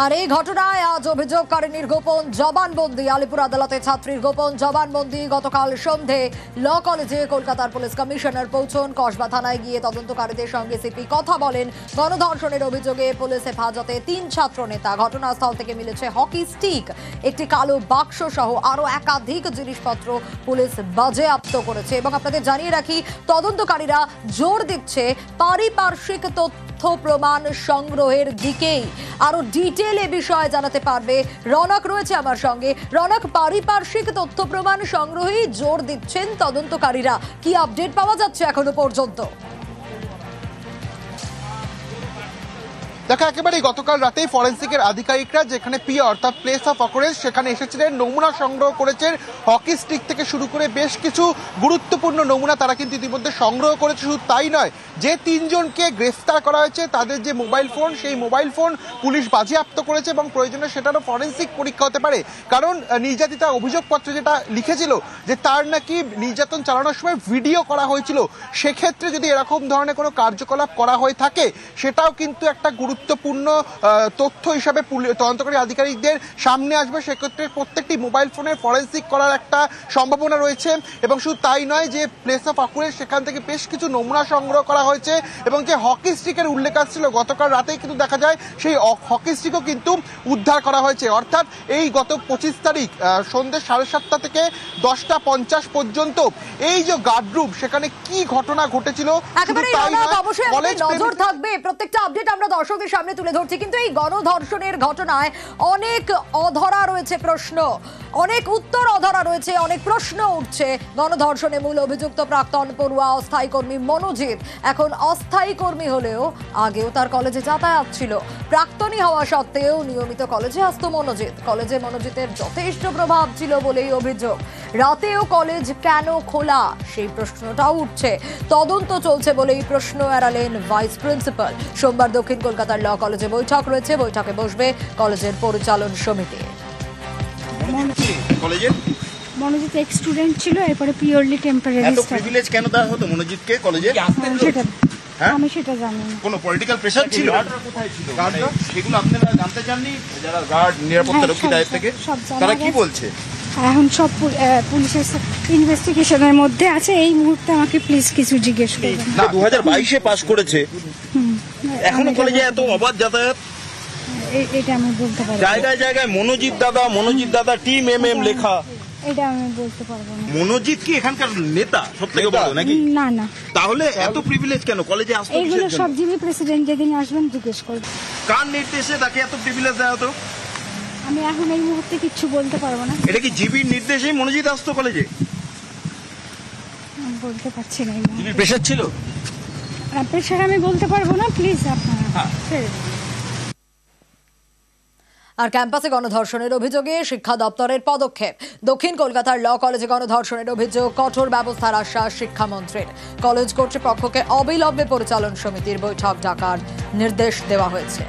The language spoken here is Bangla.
আর এই ঘটনায় আজ অভিযোগকারিনীর গোপন জবানবন্দি। আলিপুর আদালতে ছাত্রীর গোপন জবানবন্দি। গতকাল সন্ধে ল কলেজে কলকাতার পুলিশ কমিশনার পৌঁছন। কসবা থানায় গিয়ে তদন্তকারীদের সঙ্গে সিপি কথা বলেন। গণধর্ষণের অভিযোগে পুলিশ হেফাজতে 3 ছাত্র নেতা। ঘটনাস্থল থেকে মিলেছে হকি স্টিক, একটি কালো বাক্স সহ আরো একাধিক জিনিসপত্র পুলিশ বাজেয়াপ্ত করেছে। এবং আপনাদের জানিয়ে রাখি, তদন্তকারীরা জোর দিচ্ছে পারিপার্শ্বিক তথ্য প্রমাণ সংগ্রহের দিকেই। আরো ডিটেল এ বিষয়ে জানাতে পারবে রনক, রয়েছে আমার সঙ্গে। রনক, পারিপার্শ্বিক তথ্য প্রমাণ সংগ্রহেই জোর দিচ্ছেন তদন্তকারীরা, কি আপডেট পাওয়া যাচ্ছে এখনো পর্যন্ত? দেখা একেবারে গতকাল রাতেই ফরেন্সিকের আধিকারিকরা যেখানে পিয়া অর্থাৎ প্লেস অফ অকারেন্স সেখানে এসেছিলেন, নমুনা সংগ্রহ করেছেন। হকি স্টিক থেকে শুরু করে বেশ কিছু গুরুত্বপূর্ণ নমুনা তারা কিন্তু ইতিমধ্যে সংগ্রহ করেছে। শুধু তাই নয়, যে 3 জনকে গ্রেফতার করা হয়েছে তাদের যে মোবাইল ফোন, সেই মোবাইল ফোন পুলিশ বাজেয়াপ্ত করেছে এবং প্রয়োজনে সেটারও ফরেন্সিক পরীক্ষা হতে পারে। কারণ নির্যাতিতা অভিযোগপত্রে যেটা লিখেছিল যে তার নাকি নির্যাতন চালানোর সময় ভিডিও করা হয়েছিল। সেক্ষেত্রে যদি এরকম ধরনের কোনো কার্যকলাপ করা হয়ে থাকে, সেটাও কিন্তু একটা গুরুত্বপূর্ণ তথ্য হিসাবে তদন্তকারী আধিকারিকদের সামনে আসবে। সেক্ষেত্রে প্রত্যেকটি মোবাইল ফোনের ফরেন্সিক করার একটা সম্ভাবনা রয়েছে। এবং শুধু তাই নয়, যে প্লেস অফ অকারেন্স সেখান থেকে বেশ কিছু নমুনা সংগ্রহ করা হয়েছে এবং যে হকি স্টিকের উল্লেখ আসছিল গতকাল রাতেই কিন্তু দেখা যায় সেই হকি স্টিকও কিন্তু উদ্ধার করা হয়েছে। অর্থাৎ এই গত 25 তারিখ সন্ধ্যে 7:30 থেকে 10:50 পর্যন্ত এই যে গার্ডরুম, সেখানে কি ঘটনা ঘটেছিল নজর থাকবে। প্রত্যেকটা আপডেট আমরা দর্শকদের সামনে তুলে ধরছি, কিন্তু এই গণধর্ষণের ঘটনায় অনেক অধরা রয়েছে প্রশ্ন, অনেক উত্তর অধরা রয়েছে, অনেক প্রশ্ন উঠছে। গণধর্ষণে মূল অভিযুক্ত প্রাক্তন পড়ুয়া অস্থায়ী কর্মী মনোজিৎ এখন অস্থায়ী কর্মী হলেও আগেও তার কলেজে যাতায়াত ছিল। প্রাক্তনী হওয়া সত্ত্বেও নিয়মিত কলেজে আসতো মনোজিৎ। কলেজে মনোজিতের যথেষ্ট প্রভাব ছিল বলেই অভিযোগ। রাতেও কলেজ কেন খোলা, সেই প্রশ্নটাও উঠছে। তদন্ত চলছে বলেই প্রশ্ন এড়ালেন ভাইস প্রিন্সিপাল। সোমবার দক্ষিণ কলকাতার ল কলেজে বৈঠক রয়েছে। বৈঠকে বসবে কলেজের পরিচালন সমিতি। মনোজিৎ এক্স স্টুডেন্ট ছিল, এরপরে পিওরলি টেম্পোরারি। এত প্রিভিলেজ কেন দেওয়া হতো মনোজিৎকে কলেজে? আমি সেটা জানি না। কোনো পলিটিক্যাল প্রেসার ছিল? গার্ডরা সেগুলো আপনারা জানতে চাননি? যারা গার্ড নিরাপত্তা রক্ষী দায়িত্ব থেকে তারা কি বলছে? এখন সব পুলিশের ইনভেস্টিগেশনের মধ্যে আছে। এই মুহূর্তে আমাকে প্লিজ কিছু জিজ্ঞেস করবেন না। 2022-এ পাস করেছে, এখনো কলেজে এত অবাধ যাতায়াত? এটা আমি বলতে পারবো। জায়গায় জায়গায় মনোজিৎ দাদা টিম এমএম লেখা, এটা আমি বলতে পারবো না। মনোজিৎ কি এখানকার নেতা সবথেকে বড় নাকি? না না। তাহলে এত প্রিভিলেজ কেন কলেজে আসতো? এইগুলো সব যিনি প্রেসিডেন্ট যেদিন আসবেন জিজ্ঞেস করবেন। কার নির্দেশে তাকে এত প্রিভিলেজ দেওয়া হতো? আমি এখন এই মুহূর্তে কিছু বলতে পারবো না। এটা কি জিবির নির্দেশেই মনোজিৎ আসতো কলেজে? আমি বলতে পারছি না। জিবির প্রেসার ছিল? প্রেসার আমি বলতে পারবো না, প্লিজ আপনারা ছেড়ে দিন। আর ক্যাম্পাসে গণধর্ষণের অভিযোগে শিক্ষা দপ্তরের পদক্ষেপ। দক্ষিণ কলকাতার ল কলেজে গণধর্ষণের অভিযোগ, কঠোর ব্যবস্থার আশ্বাস শিক্ষামন্ত্রীর। কলেজ কর্তৃপক্ষকে অবিলম্বে পরিচালন সমিতির বৈঠক ডাকার নির্দেশ দেওয়া হয়েছে।